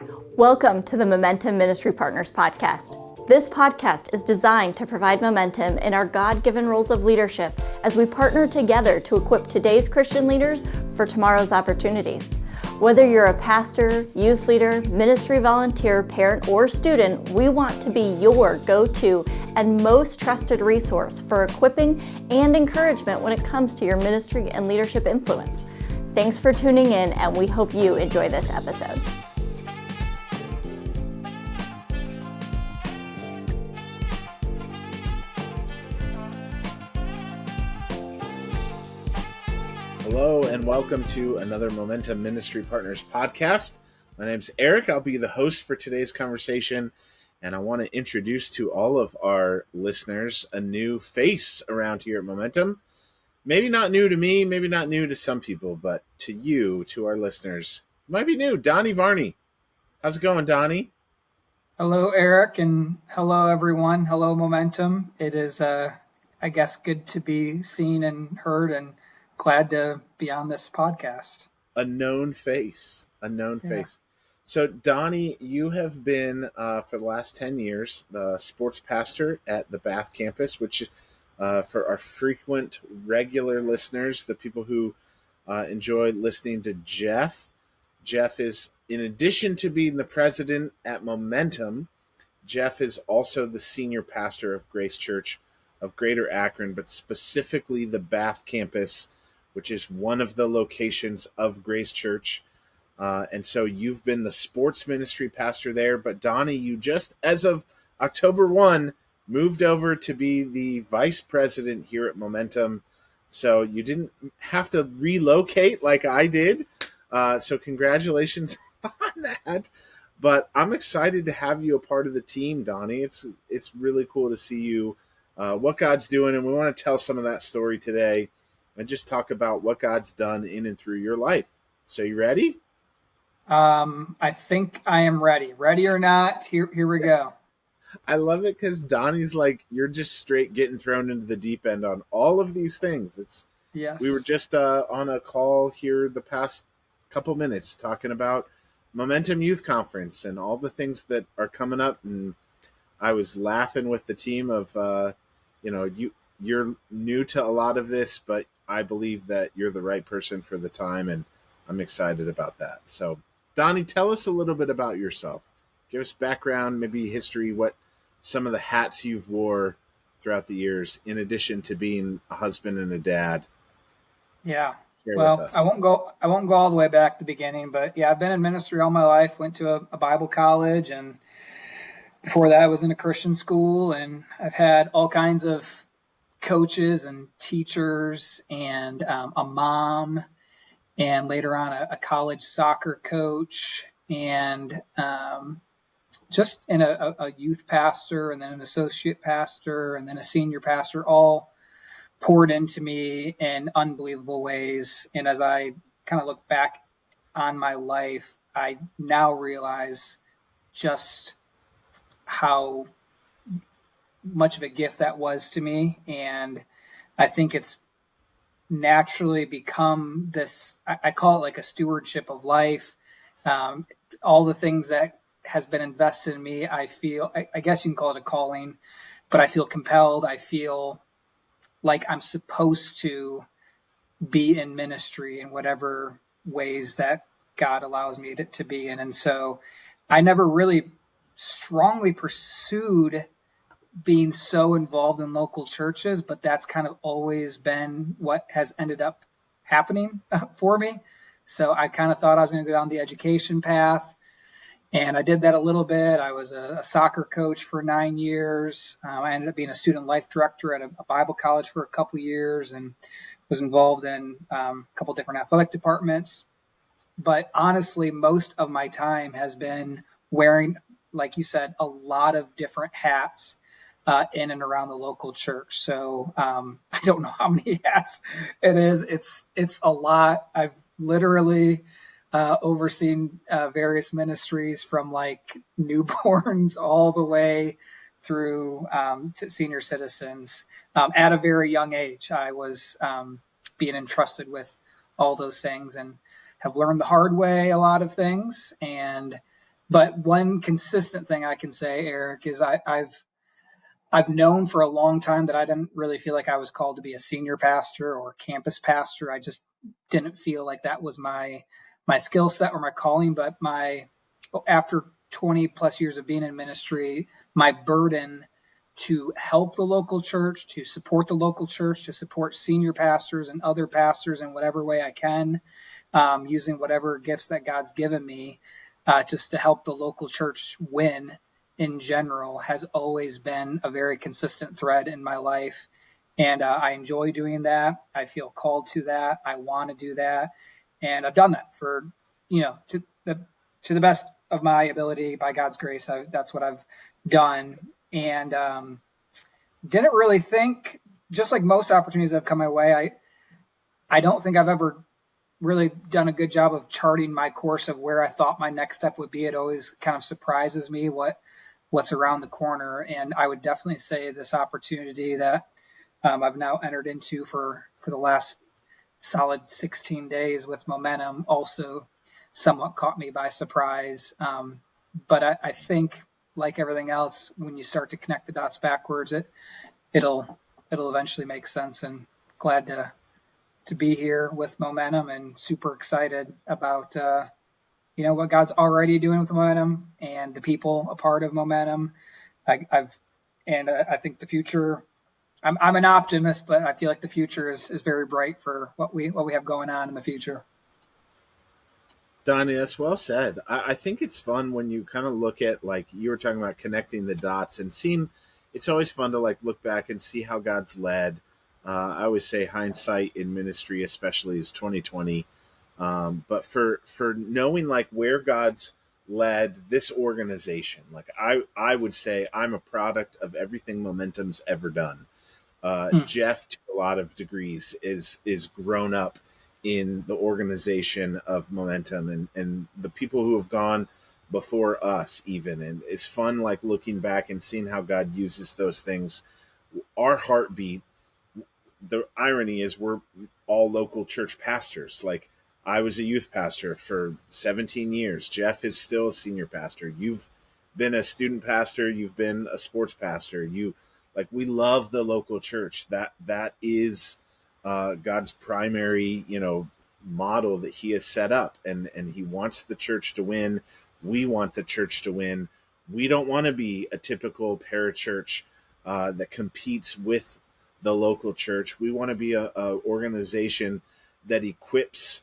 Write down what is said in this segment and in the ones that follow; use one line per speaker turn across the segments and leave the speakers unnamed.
Welcome to the Momentum Ministry Partners podcast. This podcast is designed to provide momentum in our God-given roles of leadership as we partner together to equip today's Christian leaders for tomorrow's opportunities. Whether you're a pastor, youth leader, ministry volunteer, parent, or student, we want to be your go-to and most trusted resource for equipping and encouragement when it comes to your ministry and leadership influence. Thanks for tuning in, and we hope you enjoy this episode.
Hello and welcome to another Momentum Ministry Partners podcast. My name's Eric. I'll be the host for today's conversation, and I want to introduce to all of our listeners a new face around here at Momentum. Maybe not new to me, maybe not new to some people, but to you, to our listeners, it might be new. Donny Varney. How's it going, Donny?
Hello, Eric, and hello, everyone. Hello, Momentum. It is, I guess, good to be seen and heard, and glad to be on this podcast.
A known face. So, Donny, you have been, for the last 10 years, the sports pastor at the Bath campus, which for our frequent, regular listeners, the people who enjoy listening to Jeff is, in addition to being the president at Momentum, Jeff is also the senior pastor of Grace Church of Greater Akron, but specifically the Bath campus, which is one of the locations of Grace Church. And so you've been the sports ministry pastor there. But Donny, you just, as of October 1, moved over to be the vice president here at Momentum. So you didn't have to relocate like I did. So congratulations on that. But I'm excited to have you a part of the team, Donny. It's really cool to see you, what God's doing. And we want to tell some of that story today and just talk about what God's done in and through your life. So you ready?
I think I am ready. Ready or not, here we go.
I love it because Donny's like, you're just straight getting thrown into the deep end on all of these things.
Yes.
We were just on a call here the past couple minutes talking about Momentum Youth Conference and all the things that are coming up. And I was laughing with the team of, you're new to a lot of this, but I believe that you're the right person for the time, and I'm excited about that. So, Donny, tell us a little bit about yourself. Give us background, maybe history, what some of the hats you've wore throughout the years, in addition to being a husband and a dad.
Yeah. Well, I won't go all the way back to the beginning, but yeah, I've been in ministry all my life. Went to a Bible college, and before that I was in a Christian school, and I've had all kinds of coaches and teachers and a mom, and later on a college soccer coach, and just in a youth pastor, and then an associate pastor, and then a senior pastor, all poured into me in unbelievable ways. And as I kind of look back on my life, I now realize just how much of a gift that was to me. And I think it's naturally become this, I call it like a stewardship of life. All the things that has been invested in me, I feel, I guess you can call it a calling, but I feel compelled. I feel like I'm supposed to be in ministry in whatever ways that God allows me to be in. And so I never really strongly pursued being so involved in local churches, but that's kind of always been what has ended up happening for me. So I kind of thought I was going to go down the education path, and I did that a little bit. I was a soccer coach for 9 years. I ended up being a student life director at a Bible college for a couple of years, and was involved in a couple different athletic departments. But honestly, most of my time has been wearing, like you said, a lot of different hats in and around the local church. So I don't know how many hats it is. It's a lot. I've literally overseen various ministries from like newborns all the way through to senior citizens. At a very young age, I was being entrusted with all those things, and have learned the hard way a lot of things. And But one consistent thing I can say, Eric, is I've known for a long time that I didn't really feel like I was called to be a senior pastor or campus pastor. I just didn't feel like that was my skill set or my calling. But after 20 plus years of being in ministry, my burden to help the local church, to support the local church, to support senior pastors and other pastors in whatever way I can, using whatever gifts that God's given me, just to help the local church win in general, has always been a very consistent thread in my life. And I enjoy doing that. I feel called to that. I want to do that. And I've done that for, to the best of my ability, by God's grace. That's what I've done. And didn't really think, just like most opportunities that have come my way, I don't think I've ever really done a good job of charting my course of where I thought my next step would be. It always kind of surprises me what's around the corner. And I would definitely say this opportunity that I've now entered into for the last solid 16 days with Momentum also somewhat caught me by surprise. But I think, like everything else, when you start to connect the dots backwards, it'll eventually make sense. And glad to be here with Momentum, and super excited about what God's already doing with Momentum and the people a part of Momentum. I think the future. I'm an optimist, but I feel like the future is very bright for what we have going on in the future.
Donnie, that's well said. I think it's fun when you kind of look at, like you were talking about, connecting the dots and seeing. It's always fun to look back and see how God's led. I always say hindsight in ministry, especially, is 2020. But for knowing where God's led this organization, I would say I'm a product of everything Momentum's ever done. Jeff, to a lot of degrees, is grown up in the organization of Momentum, and the people who have gone before us even. And it's fun looking back and seeing how God uses those things. Our heartbeat, the irony is, we're all local church pastors. I was a youth pastor for 17 years. Jeff is still a senior pastor. You've been a student pastor. You've been a sports pastor. We love the local church. That is God's primary, model that he has set up, and he wants the church to win. We want the church to win. We don't want to be a typical parachurch that competes with the local church. We want to be a organization that equips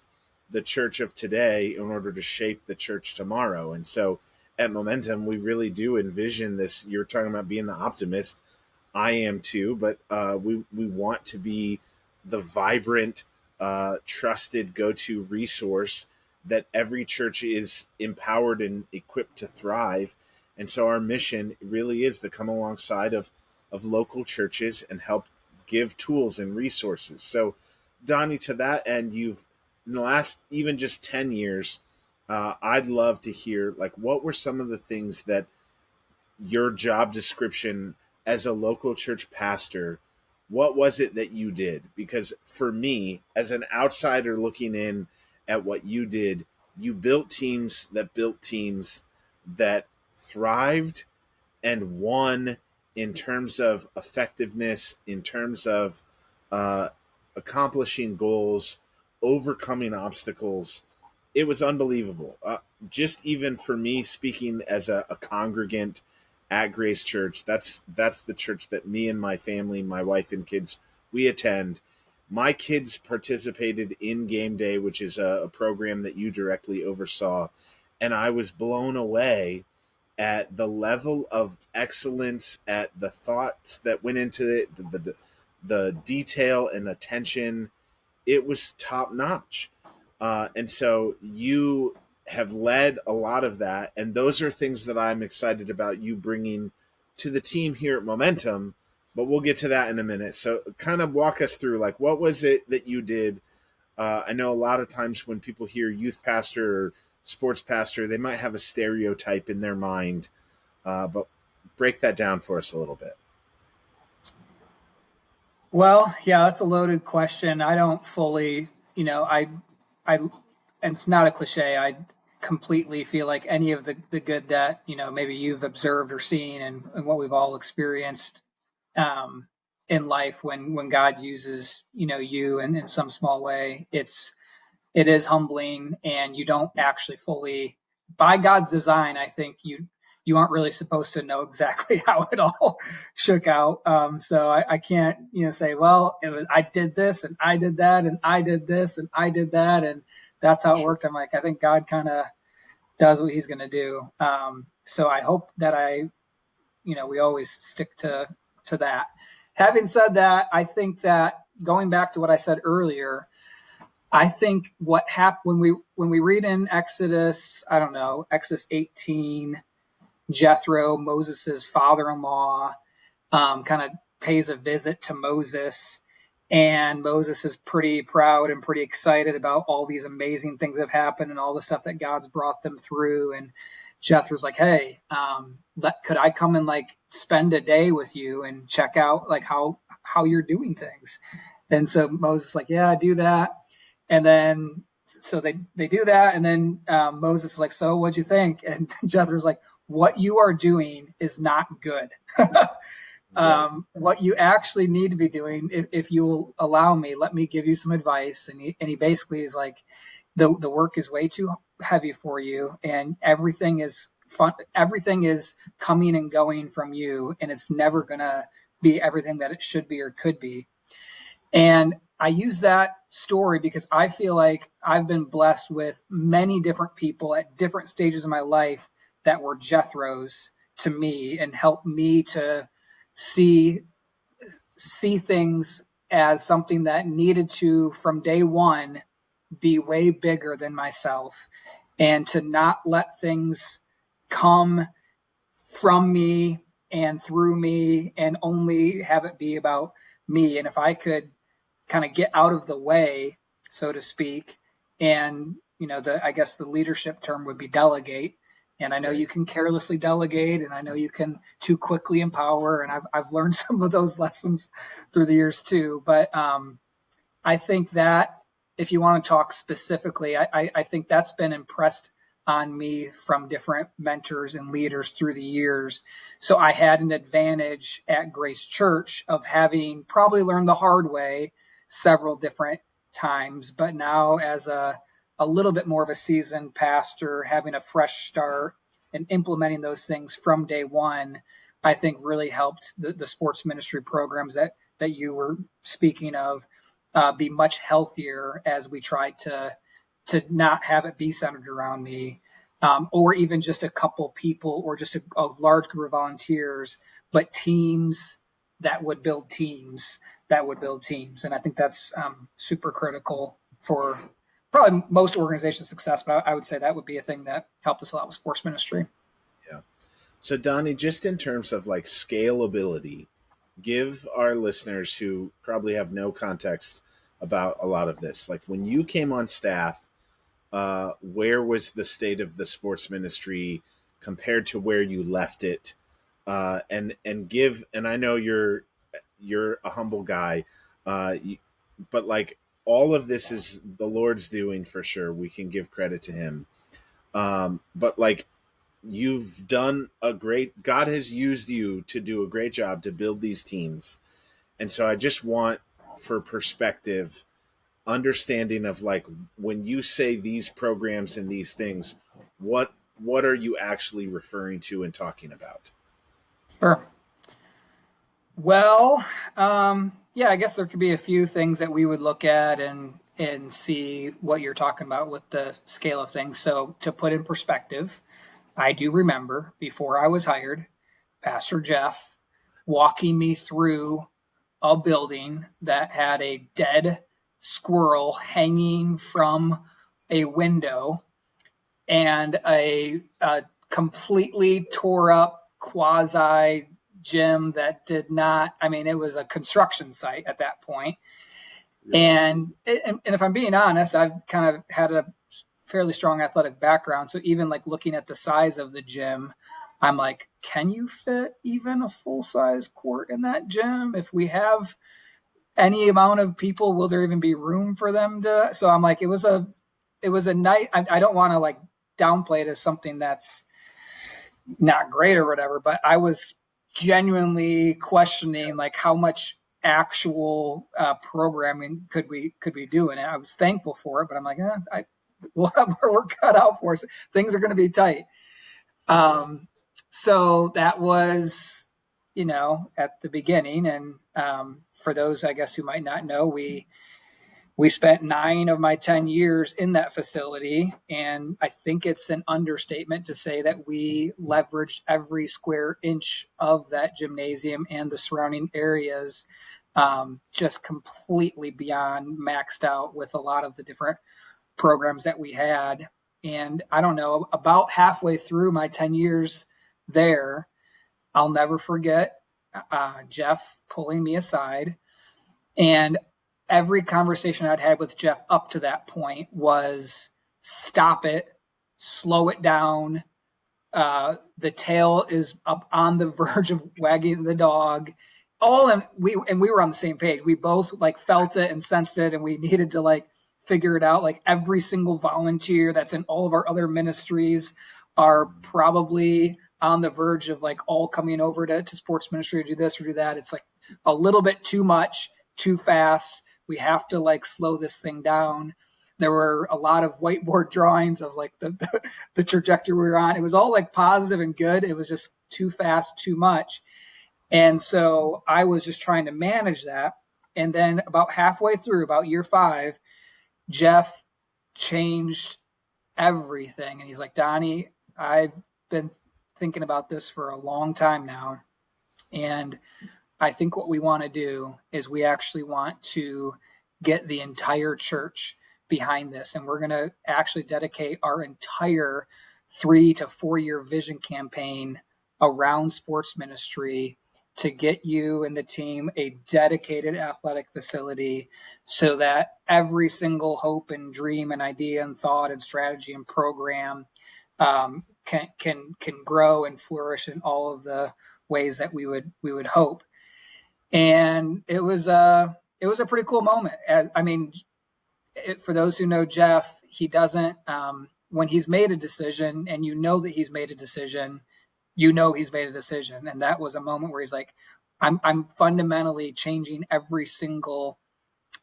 the church of today in order to shape the church tomorrow. And so at Momentum, we really do envision this. You're talking about being the optimist. I am too, but we want to be the vibrant, trusted go-to resource that every church is empowered and equipped to thrive. And so our mission really is to come alongside of local churches and help give tools and resources. So, Donnie, to that end, you've, in the last even just 10 years, I'd love to hear, what were some of the things that your job description as a local church pastor, what was it that you did? Because for me, as an outsider looking in at what you did, you built teams that thrived and won in terms of effectiveness, in terms of accomplishing goals, overcoming obstacles. It was unbelievable. Just even for me, speaking as a congregant at Grace Church, that's the church that me and my family, my wife and kids, we attend. My kids participated in Game Day, which is a program that you directly oversaw, and I was blown away at the level of excellence, at the thoughts that went into it, the detail and attention. It was top notch. And so you have led a lot of that. And those are things that I'm excited about you bringing to the team here at Momentum. But we'll get to that in a minute. So kind of walk us through, what was it that you did? I know a lot of times when people hear youth pastor or sports pastor, they might have a stereotype in their mind. But break that down for us a little bit.
Well, yeah, that's a loaded question. I don't fully, and it's not a cliche. completely feel like any of the good that, maybe you've observed or seen and what we've all experienced in life when God uses, you in some small way, it is humbling, and you don't actually fully, by God's design, I think you aren't really supposed to know exactly how it all shook out. So I can't, say, well, I did this and I did that and I did this and I did that, and that's how it worked. I'm like, I think God kind of does what he's going to do. So I hope that we always stick to that. Having said that, I think that going back to what I said earlier, I think what happened when we read in Exodus, I don't know, Exodus 18, Jethro, Moses's father-in-law, kind of pays a visit to Moses, and Moses is pretty proud and pretty excited about all these amazing things that have happened and all the stuff that God's brought them through. And Jethro's like, hey, could I come and like spend a day with you and check out like how you're doing things? And so Moses is like, yeah, do that. And then so they do that, and then Moses is like, so what'd you think? And Jethro's like, what you are doing is not good. What you actually need to be doing, if you will allow me, let me give you some advice. And he basically is like, the work is way too heavy for you, and everything is fun. Everything is coming and going from you, and it's never going to be everything that it should be or could be. And I use that story because I feel like I've been blessed with many different people at different stages of my life that were Jethros to me and helped me to see things as something that needed to, from day one, be way bigger than myself, and to not let things come from me and through me and only have it be about me. And if I could kind of get out of the way, so to speak, and I guess the leadership term would be delegate. And I know you can carelessly delegate, and I know you can too quickly empower, and I've learned some of those lessons through the years too. But I think that if you want to talk specifically, I think that's been impressed on me from different mentors and leaders through the years. So I had an advantage at Grace Church of having probably learned the hard way several different times, but now as a little bit more of a seasoned pastor, having a fresh start and implementing those things from day one, I think really helped the sports ministry programs that you were speaking of be much healthier as we try to not have it be centered around me, or even just a couple people or just a large group of volunteers, but teams that would build teams. And I think that's super critical for probably most organization success, but I would say that would be a thing that helped us a lot with sports ministry.
Yeah. So Donny, just in terms of like scalability, give our listeners who probably have no context about a lot of this, like when you came on staff, where was the state of the sports ministry compared to where you left it? And I know you're a humble guy, but like all of this is the Lord's doing for sure. We can give credit to him. But like you've done God has used you to do a great job to build these teams. And so I just want, for perspective, understanding of like when you say these programs and these things, what are you actually referring to and talking about?
Sure. Well, yeah, I guess there could be a few things that we would look at and see what you're talking about with the scale of things. So to put in perspective, I do remember before I was hired, Pastor Jeff walking me through a building that had a dead squirrel hanging from a window and a completely tore up quasi gym that did not, it was a construction site at that point. And if I'm being honest, I've kind of had a fairly strong athletic background. So even like looking at the size of the gym, I'm like, can you fit even a full-size court in that gym? If we have any amount of people, will there even be room for them to? So I'm like, it was a night. I don't want to like downplay it as something that's not great or whatever, but I was genuinely questioning like how much actual programming could we do, and I was thankful for it, but I'm like, we'll have our work cut out for us. Things are going to be tight. So that was, at the beginning, and for those, I guess, who might not know, we spent 9 of my 10 years in that facility, and I think it's an understatement to say that we leveraged every square inch of that gymnasium and the surrounding areas, just completely beyond maxed out with a lot of the different programs that we had. And I don't know, about halfway through my 10 years there, I'll never forget Jeff pulling me aside, and every conversation I'd had with Jeff up to that point was stop it, slow it down. The tail is up on the verge of wagging the dog. We were on the same page. We both like felt it and sensed it, and we needed to like figure it out. Like every single volunteer that's in all of our other ministries are probably on the verge of like all coming over to sports ministry to do this or do that. It's like a little bit too much, too fast. We have to like slow this thing down. There were a lot of whiteboard drawings of like the trajectory we were on. It was all like positive and good. It was just too fast, too much. And so I was just trying to manage that. And then about halfway through, about year 5, Jeff changed everything. And he's like, Donnie, I've been thinking about this for a long time now. And I think what we want to do is we actually want to get the entire church behind this. And we're going to actually dedicate our entire 3 to 4 year vision campaign around sports ministry to get you and the team a dedicated athletic facility so that every single hope and dream and idea and thought and strategy and program can grow and flourish in all of the ways that we would hope. And it was a pretty cool moment. For those who know Jeff, he doesn't, when he's made a decision and you know that he's made a decision, he's made a decision. And that was a moment where he's like, I'm fundamentally changing every single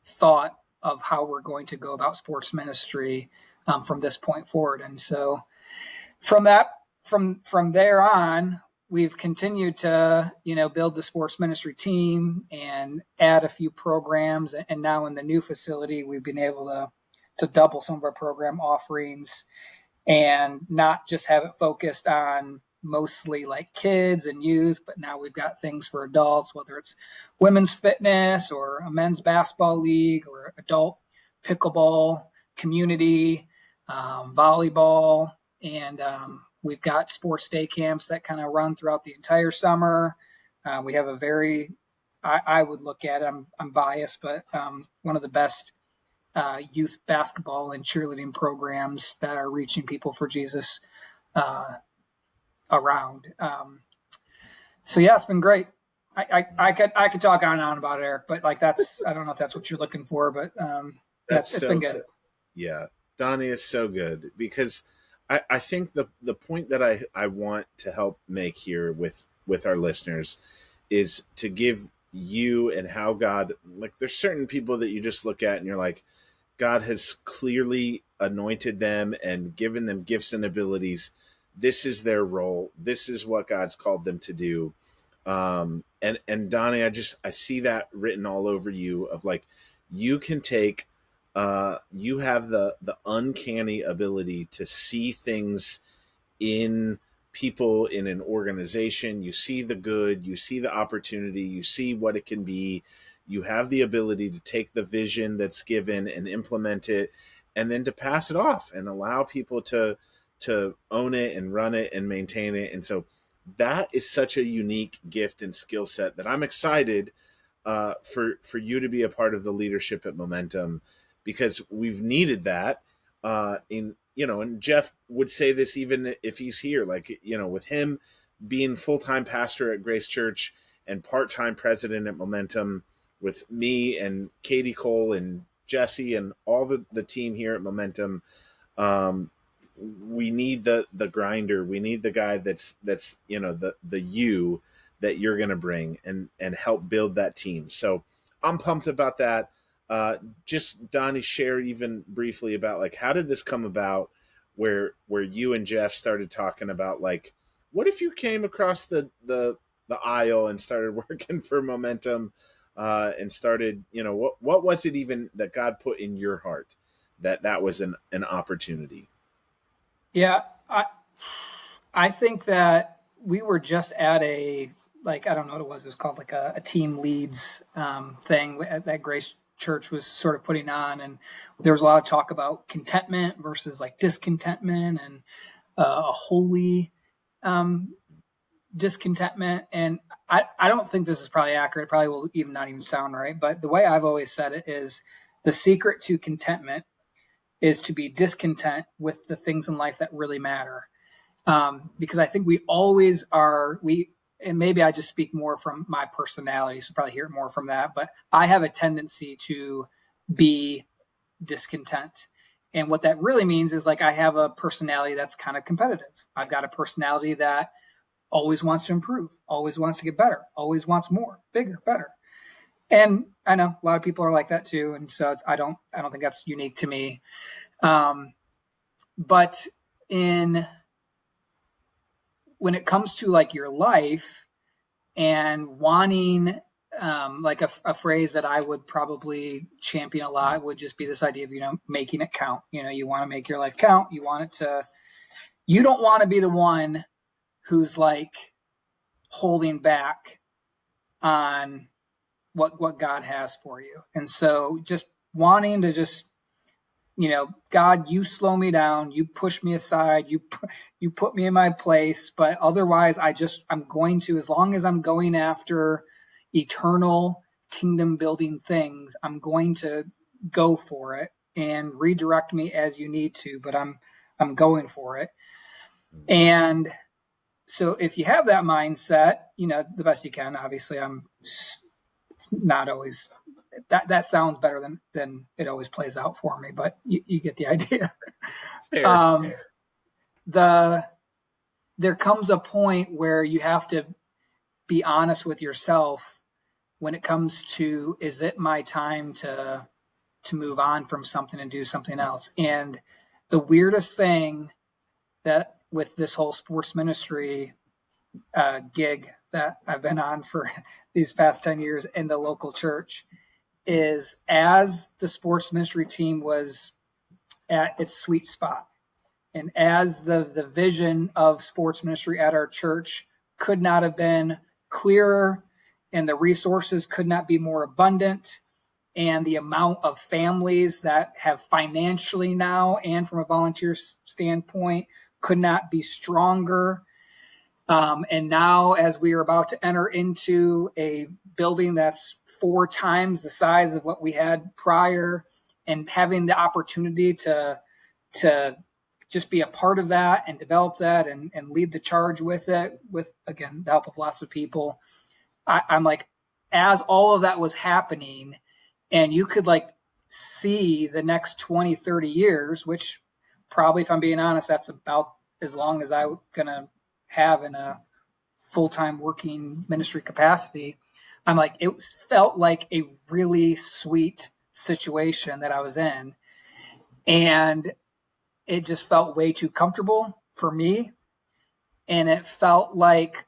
thought of how we're going to go about sports ministry from this point forward. And so from there on, we've continued to, build the sports ministry team and add a few programs. And now in the new facility, we've been able to double some of our program offerings and not just have it focused on mostly like kids and youth, but now we've got things for adults, whether it's women's fitness or a men's basketball league or adult pickleball, community, volleyball, and we've got sports day camps that kind of run throughout the entire summer. We have a very, I would look at it, I'm biased, but one of the best youth basketball and cheerleading programs that are reaching people for Jesus around. So yeah, it's been great. I could talk on and on about it, Eric, but like I don't know if that's what you're looking for, but it's been good.
Yeah, Donnie is so good because I think the point that I want to help make here with our listeners is to give you and how God, like there's certain people that you just look at and you're like, God has clearly anointed them and given them gifts and abilities. This is their role. This is what God's called them to do. And Donnie, I see that written all over you of like, you can take, you have the uncanny ability to see things in people in an organization. You see the good, you see the opportunity, you see what it can be. You have the ability to take the vision that's given and implement it, and then to pass it off and allow people to own it and run it and maintain it. And so that is such a unique gift and skill set that I'm excited for you to be a part of the leadership at Momentum, because we've needed that and Jeff would say this even if he's here, like, with him being full-time pastor at Grace Church and part-time president at Momentum, with me and Katie Cole and Jesse and all the team here at Momentum, we need the grinder. We need the guy that's the you that you're going to bring and help build that team. So I'm pumped about that. Just Donnie, share even briefly about like, how did this come about, where you and Jeff started talking about like, what if you came across the aisle and started working for Momentum, and started, what was it even that God put in your heart that was an opportunity?
Yeah, I think that we were just at I don't know what it was. It was called like a team leads thing that Grace Church was sort of putting on. And there was a lot of talk about contentment versus like discontentment, and a holy discontentment. And I don't think this is probably accurate. It probably will even not even sound right. But the way I've always said it is, the secret to contentment is to be discontent with the things in life that really matter. Because I think we always are, and maybe I just speak more from my personality, so probably hear it more from that, but I have a tendency to be discontent. And what that really means is like, I have a personality that's kind of competitive. I've got a personality that always wants to improve, always wants to get better, always wants more, bigger, better. And I know a lot of people are like that too. And so I don't think that's unique to me. But when it comes to like your life and wanting, like a phrase that I would probably champion a lot would just be this idea of, making it count. You want to make your life count. You don't want to be the one who's like holding back on what God has for you. And so just wanting to just, God, you slow me down, you push me aside, you put me in my place, but otherwise I'm going to, as long as I'm going after eternal kingdom building things, I'm going to go for it, and redirect me as you need to, but I'm going for it. And so if you have that mindset, the best you can, obviously it's not always that sounds better than it always plays out for me, but you get the idea. There comes a point where you have to be honest with yourself when it comes to, is it my time to move on from something and do something else? And the weirdest thing that with this whole sports ministry gig that I've been on for these past 10 years in the local church is, as the sports ministry team was at its sweet spot, and as the vision of sports ministry at our church could not have been clearer, and the resources could not be more abundant, and the amount of families that have financially now and from a volunteer standpoint could not be stronger. And now, as we are about to enter into a building that's 4 times the size of what we had prior, and having the opportunity to just be a part of that and develop that and lead the charge with it, with, again, the help of lots of people. I'm like, as all of that was happening, and you could like see the next 20, 30 years, which probably, if I'm being honest, that's about as long as I'm going to have in a full-time working ministry capacity. I'm like, it felt like a really sweet situation that I was in. And it just felt way too comfortable for me. And it felt like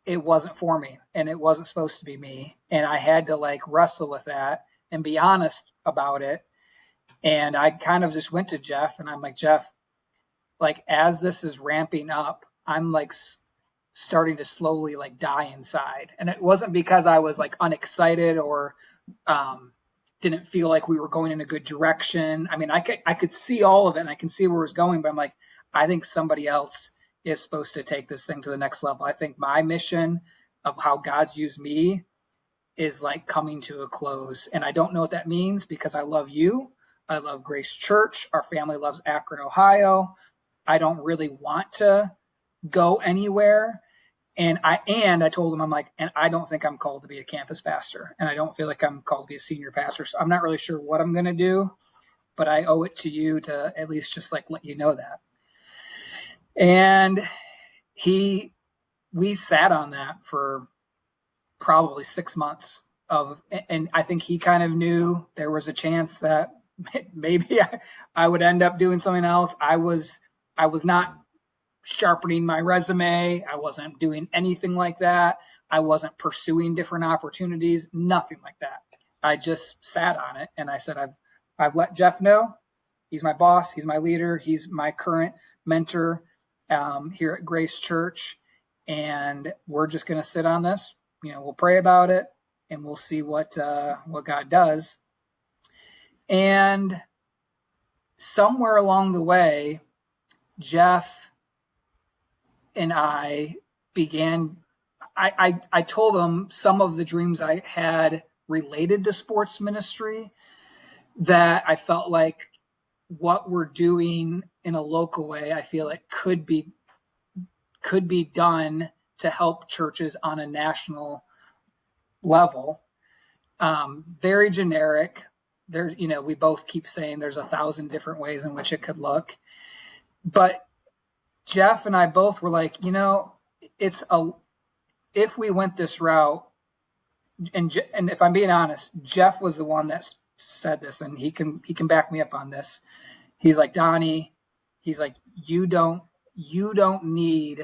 it wasn't for me, and it wasn't supposed to be me. And I had to like wrestle with that and be honest about it. And I kind of just went to Jeff, and I'm like, Jeff, like, as this is ramping up, I'm like starting to slowly like die inside. And it wasn't because I was like unexcited or didn't feel like we were going in a good direction. I mean, I could see all of it, and I can see where it's going, but I'm like, I think somebody else is supposed to take this thing to the next level. I think my mission of how God's used me is like coming to a close. And I don't know what that means, because I love you. I love Grace Church. Our family loves Akron, Ohio. I don't really want to go anywhere. And I told him, I'm like, and I don't think I'm called to be a campus pastor, and I don't feel like I'm called to be a senior pastor. So I'm not really sure what I'm going to do, but I owe it to you to at least just like let you know that. And we sat on that for probably 6 months and I think he kind of knew there was a chance that maybe I would end up doing something else. I was not sharpening my resume. I wasn't doing anything like that. I wasn't pursuing different opportunities, nothing like that. I just sat on it and I said, I've let Jeff know. He's my boss. He's my leader. He's my current mentor here at Grace Church. And we're just going to sit on this. We'll pray about it and we'll see what God does. And somewhere along the way, Jeff and I told him some of the dreams I had related to sports ministry, that I felt like what we're doing in a local way, I feel like could be done to help churches on a national level. Very generic. We both keep saying there's 1,000 different ways in which it could look. But Jeff and I both were like, if we went this route, and if I'm being honest, Jeff was the one that said this, and he can back me up on this. He's like, Donnie, he's like, you don't need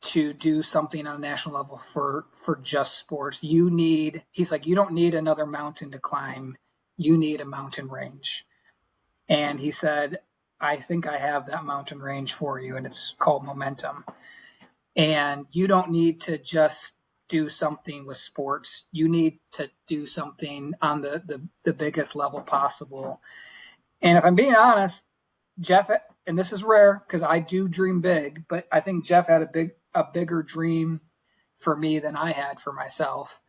to do something on a national level for just sports. He's like, you don't need another mountain to climb. You need a mountain range. And he said, I think I have that mountain range for you, and it's called momentum. And you don't need to just do something with sports. You need to do something on the biggest level possible. And if I'm being honest, Jeff, and this is rare because I do dream big, but I think Jeff had a bigger dream for me than I had for myself.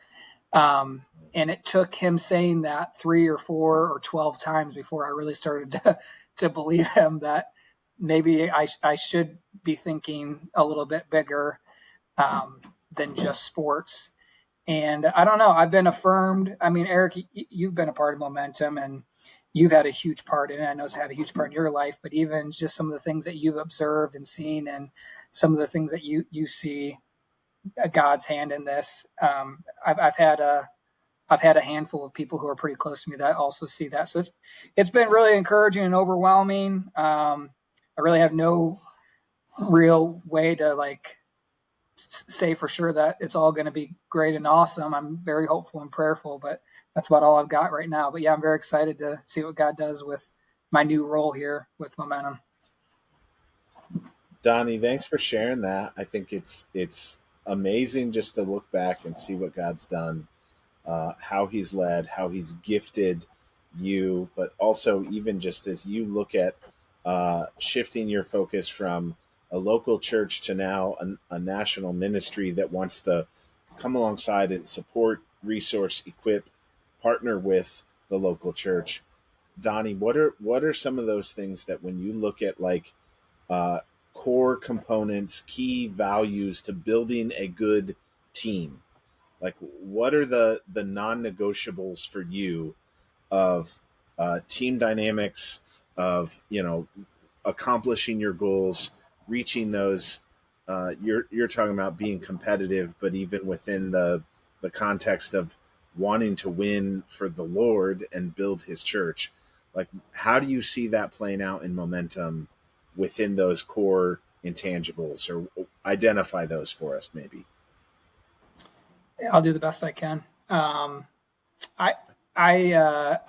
And it took him saying that 3 or 4 or 12 times before I really started to believe him that maybe I should be thinking a little bit bigger than just sports. And I don't know, I've been affirmed. I mean, Eric, you've been a part of Momentum, and you've had a huge part in it. I know it's had a huge part in your life, but even just some of the things that you've observed and seen, and some of the things that you see God's hand in this. I've had a handful of people who are pretty close to me that also see that. So it's been really encouraging and overwhelming. I really have no real way to say for sure that it's all going to be great and awesome. I'm very hopeful and prayerful, but that's about all I've got right now. But yeah, I'm very excited to see what God does with my new role here with Momentum.
Donnie, thanks for sharing that. I think it's amazing just to look back and see what God's done, how he's led, how he's gifted you, but also even just as you look at shifting your focus from a local church to now a national ministry that wants to come alongside and support, resource, equip, partner with the local church. Donnie, what are some of those things that when you look at core components, key values to building a good team, what are the non-negotiables for you of team dynamics, of accomplishing your goals, reaching those? You're talking about being competitive, but even within the context of wanting to win for the Lord and build his church, how do you see that playing out in Momentum within those core intangibles, or identify those for us maybe?
I'll do the best I can. I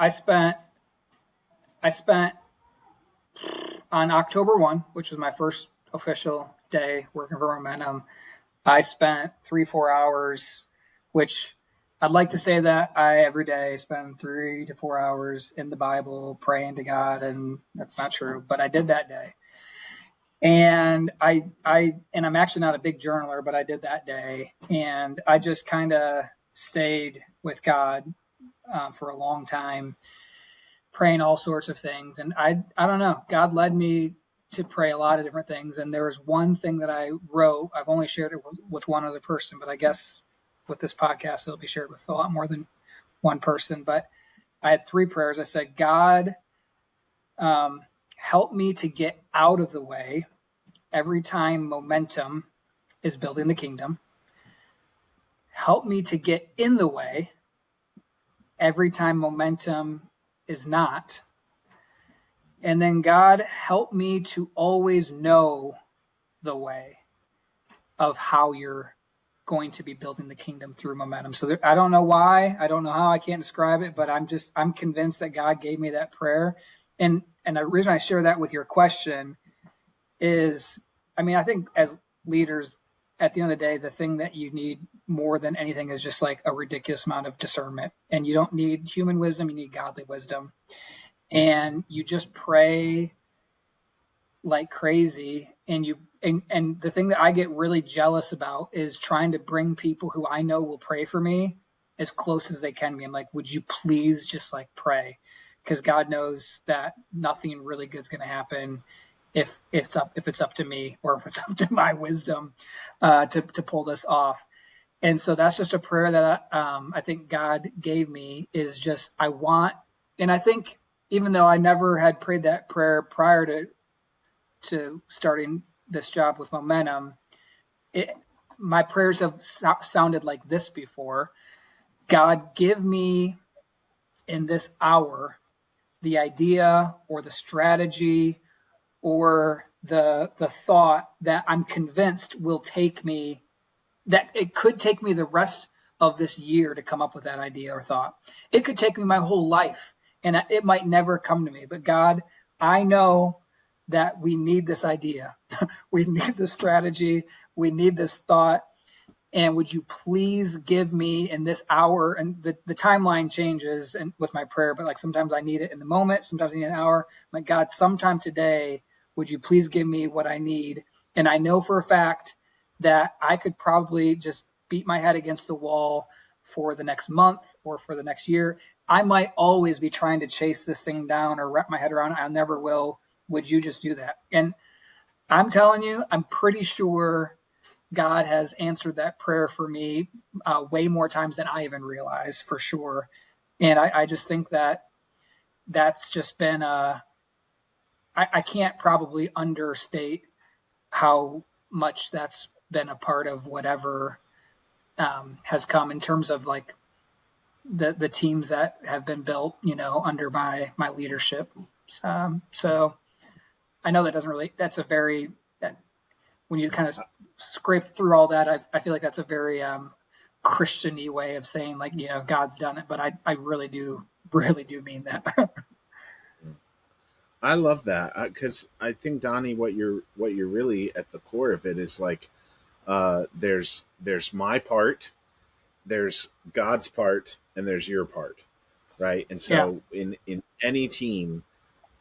spent on October 1, which was my first official day working for Momentum. I spent 3-4 hours, which I'd like to say that I every day spend 3 to 4 hours in the Bible praying to God, and that's not true, but I did that day. And I'm actually not a big journaler, but I did that day, and I just kind of stayed with God for a long time, praying all sorts of things. And I don't know, God led me to pray a lot of different things. And there was one thing that I wrote. I've only shared it with one other person, but I guess with this podcast, it'll be shared with a lot more than one person. But I had 3 prayers. I said, God, help me to get out of the way every time momentum is building the kingdom. Help me to get in the way every time momentum is not. And then God, help me to always know the way of how you're going to be building the kingdom through momentum. So I don't know why, I don't know how, I can't describe it, but I'm convinced that God gave me that prayer. And the reason I share that with your question is, I mean, I think as leaders, at the end of the day, the thing that you need more than anything is just like a ridiculous amount of discernment. And you don't need human wisdom, you need godly wisdom. And you just pray like crazy. And the thing that I get really jealous about is trying to bring people who I know will pray for me as close as they can be. I'm like, would you please just like pray? Because God knows that nothing really good is going to happen if it's up to me, or if it's up to my wisdom to pull this off. And so that's just a prayer that I think God gave me, is just, and I think even though I never had prayed that prayer prior to starting this job with Momentum, my prayers have sounded like this before. God, give me in this hour the idea or the strategy or the thought that I'm convinced will take me, that it could take me the rest of this year to come up with that idea or thought. It could take me my whole life, and it might never come to me. But God, I know that we need this idea. We need this strategy. We need this thought. And would you please give me in this hour, and the timeline changes and with my prayer, but like sometimes I need it in the moment, sometimes I need an hour. My God, sometime today, would you please give me what I need? And I know for a fact that I could probably just beat my head against the wall for the next month or for the next year. I might always be trying to chase this thing down or wrap my head around it. I never will. Would you just do that? And I'm telling you, I'm pretty sure God has answered that prayer for me way more times than I even realized, for sure. And I just think that that's just been I can't probably understate how much that's been a part of whatever has come in terms of like the teams that have been built, under my leadership. So I know that doesn't really, that's a very, that when you kind of scrape through all that, I feel like that's a very Christian-y way of saying like, God's done it, but I really do mean that.
I love that, because I think, Donnie, what you're really at the core of it is like, there's my part, there's God's part, and there's your part, right? And so in any team,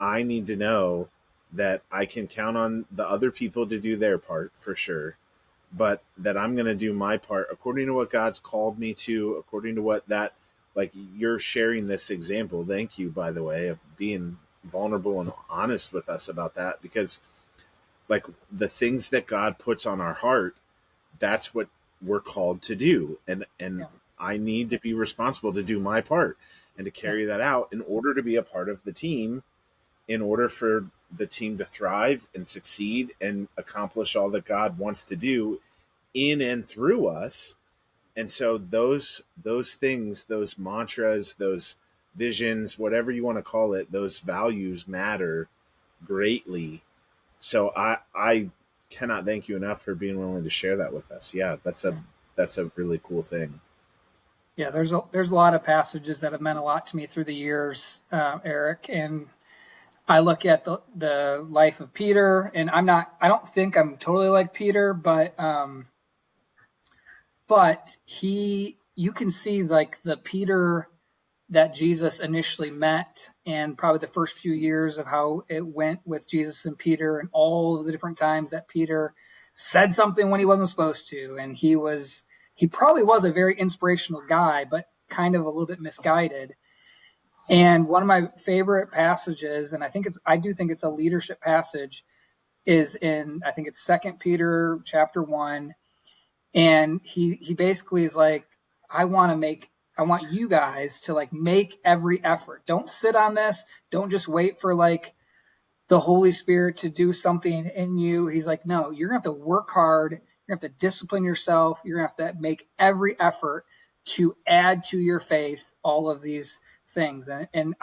I need to know that I can count on the other people to do their part for sure, but that I'm going to do my part according to what God's called me to, according to what that, like, you're sharing this example. Thank you, by the way, of being vulnerable and honest with us about that, because like the things that God puts on our heart, that's what we're called to do. And I need to be responsible to do my part and to carry that out in order to be a part of the team, in order for the team to thrive and succeed and accomplish all that God wants to do in and through us. And so those things, those mantras, those visions, whatever you want to call it, those values matter greatly. So I cannot thank you enough for being willing to share that with us. Yeah, that's a really cool thing.
Yeah, there's a lot of passages that have meant a lot to me through the years, Eric, and I look at the life of Peter, and I don't think I'm totally like Peter, but you can see like the Peter that Jesus initially met, and probably the first few years of how it went with Jesus and Peter, and all of the different times that Peter said something when he wasn't supposed to. And he probably was a very inspirational guy, but kind of a little bit misguided. And one of my favorite passages, and I do think it's a leadership passage, is in, I think it's 2 Peter chapter 1. And he basically is like, I want you guys to like make every effort. Don't sit on this. Don't just wait for like the Holy Spirit to do something in you. He's like, no, you're going to have to work hard. You're going to have to discipline yourself. You're going to have to make every effort to add to your faith all of these things. And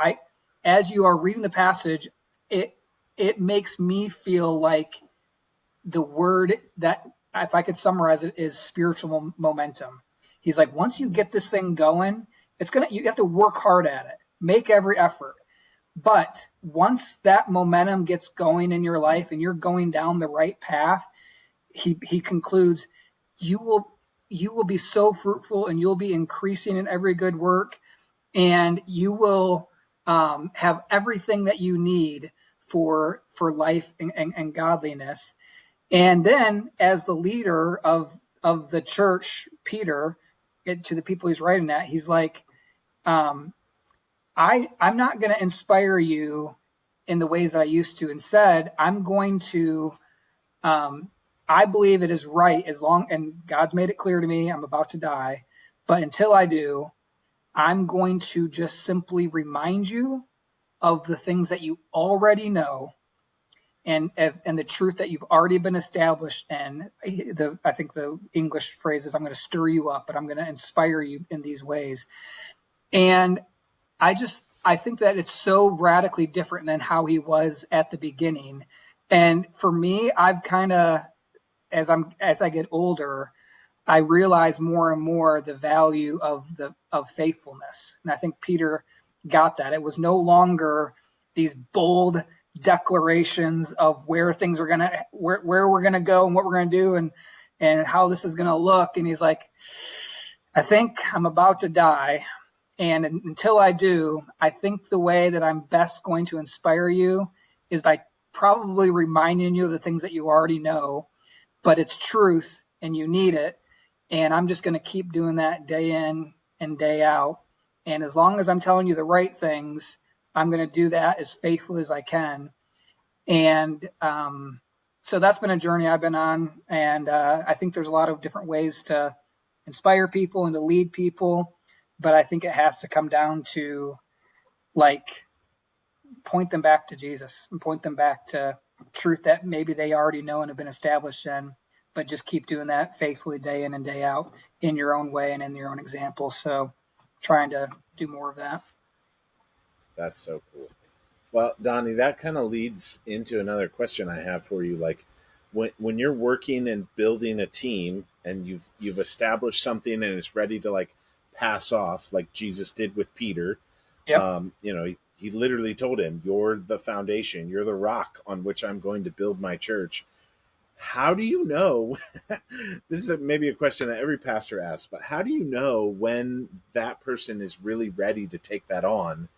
as you are reading the passage, it makes me feel like the word that, if I could summarize it, is spiritual momentum. He's like, once you get this thing going, you have to work hard at it, make every effort. But once that momentum gets going in your life and you're going down the right path, he concludes, you will be so fruitful, and you'll be increasing in every good work, and you will have everything that you need for life and godliness. And then, as the leader of the church, Peter, to the people he's writing at, he's like, I'm not going to inspire you in the ways that I used to. Instead, I'm going to, I believe it is right, and God's made it clear to me, I'm about to die. But until I do, I'm going to just simply remind you of the things that you already know, and the truth that you've already been established in. I think the English phrase is, I'm going to stir you up, but I'm going to inspire you in these ways. And I think that it's so radically different than how he was at the beginning. And for me, I've kind of, as I get older, I realize more and more the value of faithfulness. And I think Peter got that. It was no longer these bold declarations of where things are where we're gonna go and what we're gonna do and how this is gonna look. And he's like, I think I'm about to die, and until I do, I think the way that I'm best going to inspire you is by probably reminding you of the things that you already know, but it's truth and you need it. And I'm just going to keep doing that day in and day out. And as long as I'm telling you the right things, I'm going to do that as faithfully as I can. And so that's been a journey I've been on. And I think there's a lot of different ways to inspire people and to lead people. But I think it has to come down to, like, point them back to Jesus and point them back to truth that maybe they already know and have been established in, but just keep doing that faithfully day in and day out in your own way and in your own example. So trying to do more of that.
That's so cool. Well, Donny, that kind of leads into another question I have for you. Like, when you're working and building a team and you've established something and it's ready to, like, pass off, like Jesus did with Peter.
Yep.
He literally told him, you're the foundation, you're the rock on which I'm going to build my church. How do you know? This is maybe a question that every pastor asks, but how do you know when that person is really ready to take that on?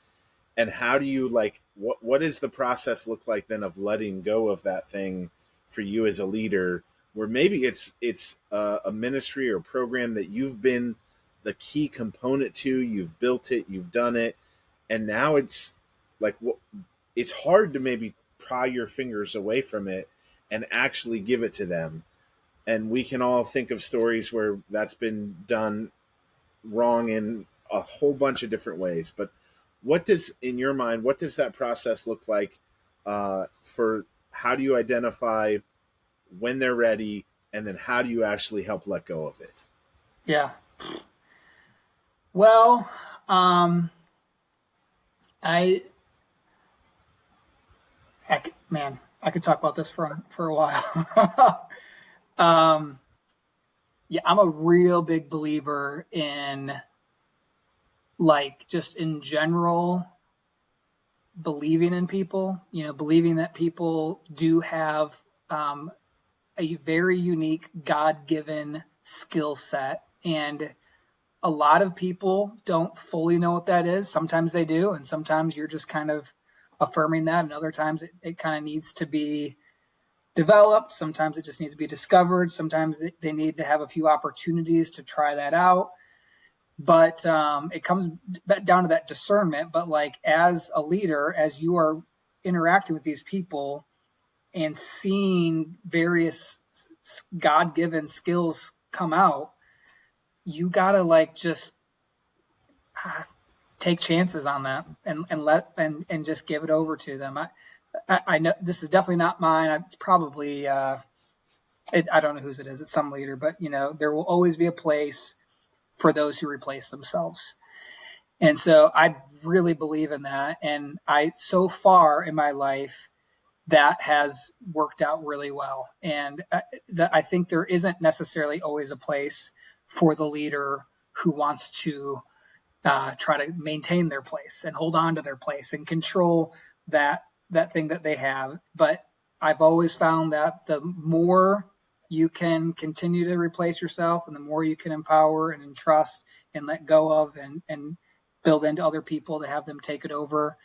And how do you, like, what does the process look like then of letting go of that thing for you as a leader, where maybe it's a ministry or program that you've been the key component to, you've built it, you've done it, and now it's like, it's hard to maybe pry your fingers away from it and actually give it to them. And we can all think of stories where that's been done wrong in a whole bunch of different ways. But in your mind, what does that process look like for how do you identify when they're ready, and then how do you actually help let go of it?
Yeah. Well, I could talk about this for a while. Yeah, I'm a real big believer in, like, just in general, believing in people, believing that people do have a very unique God-given skill set. And a lot of people don't fully know what that is. Sometimes they do, and sometimes you're just kind of affirming that, and other times it kind of needs to be developed. Sometimes it just needs to be discovered. Sometimes they need to have a few opportunities to try that out. But it comes down to that discernment. But, like, as a leader, as you are interacting with these people and seeing various God-given skills come out, you gotta, like, just take chances on that and just give it over to them. I know this is definitely not mine. It's probably, I don't know whose it is. It's some leader, but there will always be a place for those who replace themselves. And so I really believe in that. And so far in my life, that has worked out really well. And I think there isn't necessarily always a place for the leader who wants to try to maintain their place and hold on to their place and control that thing that they have. But I've always found that the more you can continue to replace yourself and the more you can empower and entrust and let go of and build into other people to have them take it over,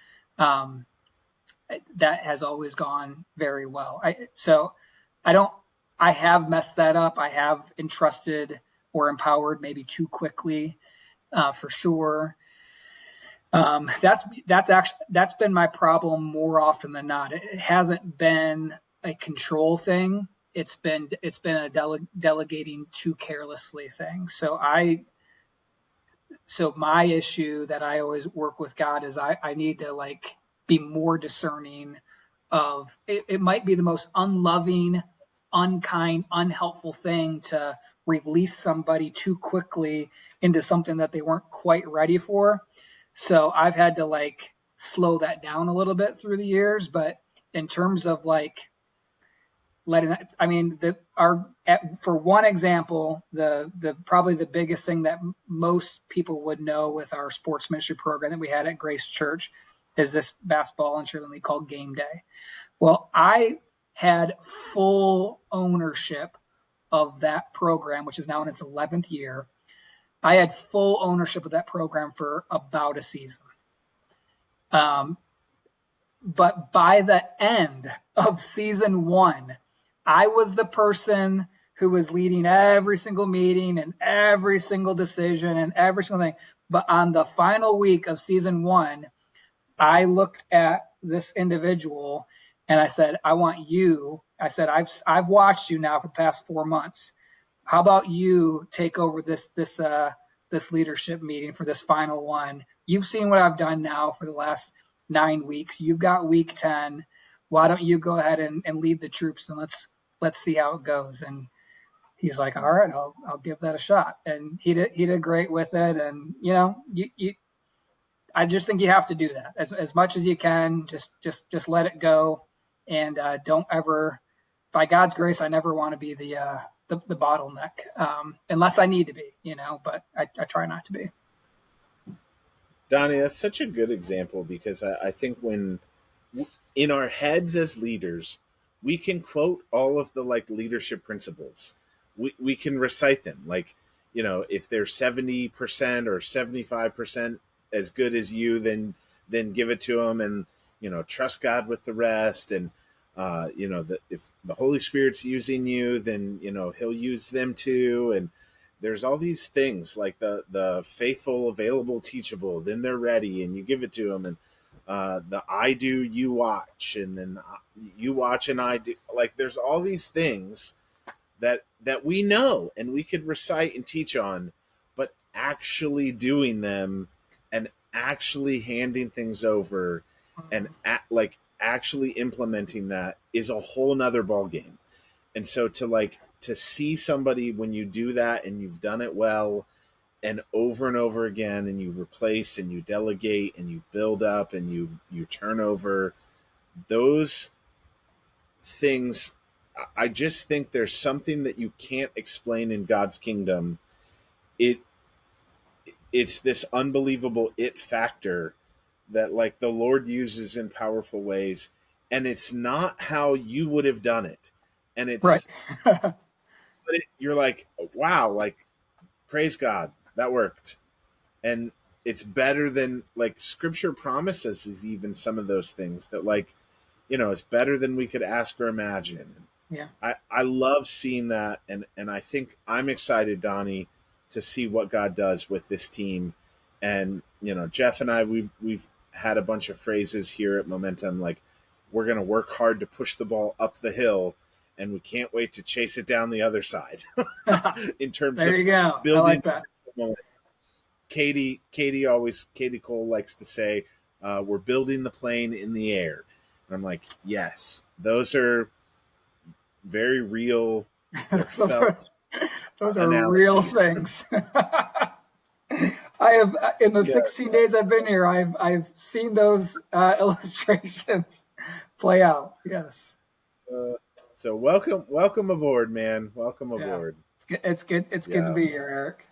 that has always gone very well. I have messed that up. I have entrusted or empowered maybe too quickly, for sure. That's been my problem more often than not. It hasn't been a control thing. It's been a delegating too carelessly thing. So my issue that I always work with God is I need to be more discerning of it might be the most unloving, unkind, unhelpful thing to release somebody too quickly into something that they weren't quite ready for. So I've had to slow that down a little bit through the years. But in terms of letting that, I mean, for one example, probably the biggest thing that most people would know with our sports ministry program that we had at Grace Church is this basketball and cheerleading league called Game Day. Well, I had full ownership of that program, which is now in its 11th year. I had full ownership of that program for about a season. But by the end of season 1, I was the person who was leading every single meeting and every single decision and every single thing. But on the final week of season 1, I looked at this individual and I said, I want you. I said, I've watched you now for the past 4 months. How about you take over this leadership meeting for this final one? You've seen what I've done now for the last 9 weeks. You've got week 10. Why don't you go ahead and lead the troops and let's see how it goes. And he's like, all right, I'll give that a shot. And he did great with it. And I just think you have to do that as much as you can. Just let it go, and don't ever. By God's grace, I never want to be the bottleneck, unless I need to be, But I try not to be.
Donnie, that's such a good example because I think when in our heads as leaders, we can quote all of the leadership principles. We can recite them. If they're 70% or 75% as good as you, then give it to them, and trust God with the rest. And if the Holy Spirit's using you, then He'll use them too. And there's all these things like the faithful, available, teachable. Then they're ready, and you give it to them. And the I do, you watch, and then you watch and I do. There's all these things that we know and we could recite and teach on, but actually doing them and actually handing things over and actually implementing that is a whole nother ball game. And so to see somebody when you do that and you've done it well and over again, and you replace and you delegate and you build up and you turn over those things, I just think there's something that you can't explain in God's kingdom. It's this unbelievable it factor that the Lord uses in powerful ways, and it's not how you would have done it. And it's
right.
But you're like, wow, praise God, that worked. And it's better than Scripture promises is even some of those things that it's better than we could ask or imagine.
Yeah.
I love seeing that, and I think I'm excited, Donnie, to see what God does with this team. And Jeff and I, we've had a bunch of phrases here at Momentum, we're going to work hard to push the ball up the hill, and we can't wait to chase it down the other side. In terms
there
of
you go.
building,
I like that.
Katie Cole likes to say, we're building the plane in the air. And I'm like, yes, those are very real.
Those are real things. I have, in the 16 days I've been here, I've seen those illustrations play out. Yes.
So welcome aboard, man. Welcome aboard.
It's good. It's good to be here, Eric.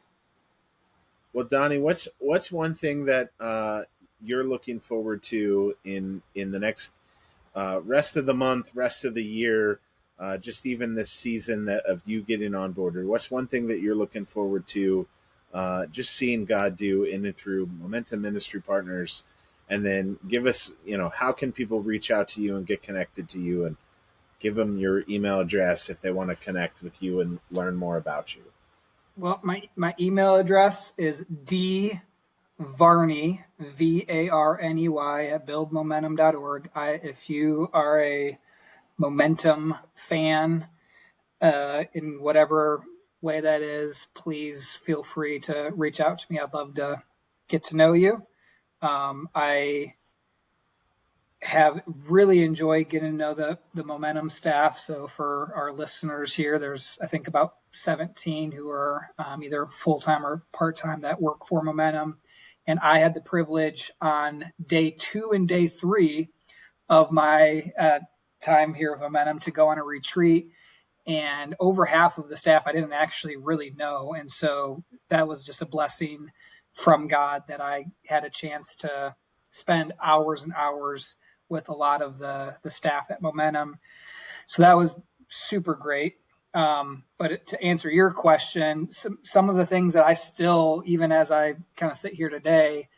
Well, Donny, what's one thing that you're looking forward to in the next rest of the month, rest of the year, just even this season of you getting on board? Or what's one thing that you're looking forward to, just seeing God do in and through Momentum Ministry Partners? And then give us, how can people reach out to you and get connected to you, and give them your email address if they want to connect with you and learn more about you.
Well, my email address is dvarney, Varney, at buildmomentum.org. If you are a Momentum fan, in whatever way that is, please feel free to reach out to me. I'd love to get to know you. I have really enjoyed getting to know the Momentum staff. So for our listeners here, there's, I think, about 17 who are either full-time or part-time that work for Momentum. And I had the privilege on day 2 and day 3 of my time here at Momentum to go on a retreat. And over half of the staff I didn't actually really know. And so that was just a blessing from God that I had a chance to spend hours and hours with a lot of the staff at Momentum. So that was super great. But to answer your question, some of the things that I still, even as I kind of sit here today,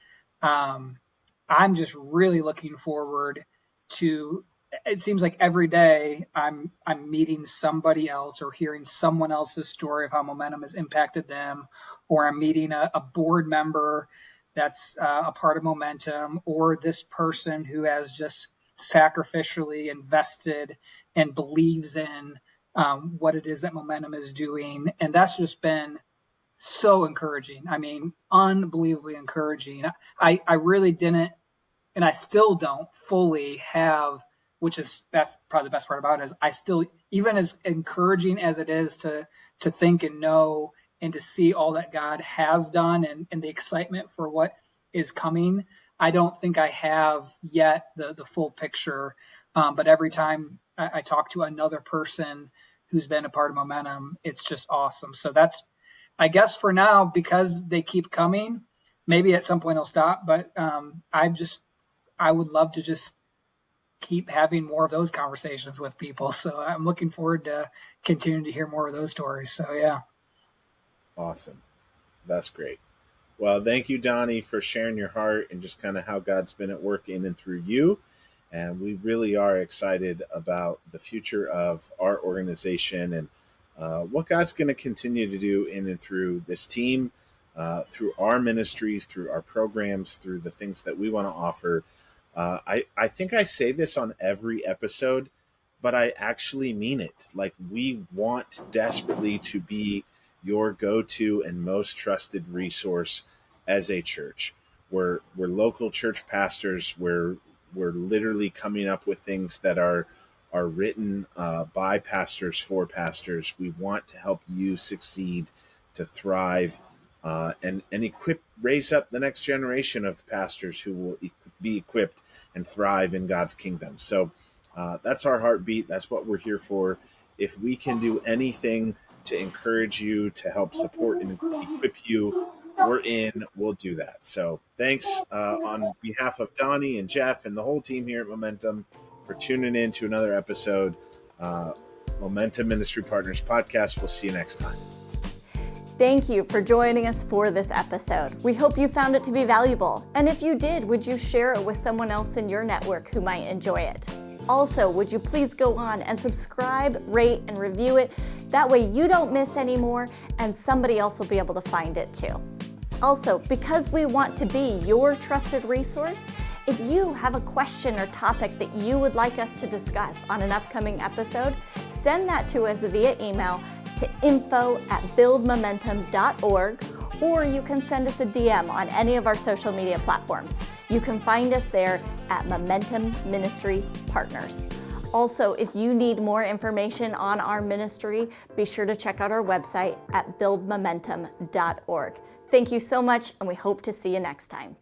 I'm just really looking forward to. It seems like every day I'm meeting somebody else or hearing someone else's story of how Momentum has impacted them, or I'm meeting a board member that's a part of Momentum, or this person who has just sacrificially invested and believes in what it is that Momentum is doing. And that's just been so encouraging. I mean, unbelievably encouraging. I really didn't, and I still don't fully have, that's probably the best part about it, is I still, even as encouraging as it is to think and know and to see all that God has done and the excitement for what is coming, I don't think I have yet the full picture. But every time I talk to another person who's been a part of Momentum, it's just awesome. So that's, I guess for now, because they keep coming, maybe at some point it'll stop, but I would love to just keep having more of those conversations with people. So I'm looking forward to continuing to hear more of those stories. So yeah.
Awesome. That's great. Well, thank you, Donny, for sharing your heart and just kind of how God's been at work in and through you. And we really are excited about the future of our organization and what God's going to continue to do in and through this team, through our ministries, through our programs, through the things that we want to offer. I think I say this on every episode, but I actually mean it. Like, we want desperately to be your go-to and most trusted resource as a church. We're local church pastors. We're literally coming up with things that are written by pastors for pastors. We want to help you succeed, to thrive, and raise up the next generation of pastors who will be equipped and thrive in God's kingdom. So that's our heartbeat. That's what we're here for. If we can do anything to encourage you, to help support and equip you, we'll do that. So thanks on behalf of Donny and Jeff and the whole team here at Momentum for tuning in to another episode. Momentum Ministry Partners Podcast. We'll see you next time.
Thank you for joining us for this episode. We hope you found it to be valuable. And if you did, would you share it with someone else in your network who might enjoy it? Also, would you please go on and subscribe, rate, and review it? That way you don't miss any more and somebody else will be able to find it too. Also, because we want to be your trusted resource, if you have a question or topic that you would like us to discuss on an upcoming episode, send that to us via email to info@buildmomentum.org, or you can send us a DM on any of our social media platforms. You can find us there at Momentum Ministry Partners. Also, if you need more information on our ministry, be sure to check out our website at buildmomentum.org. Thank you so much, and we hope to see you next time.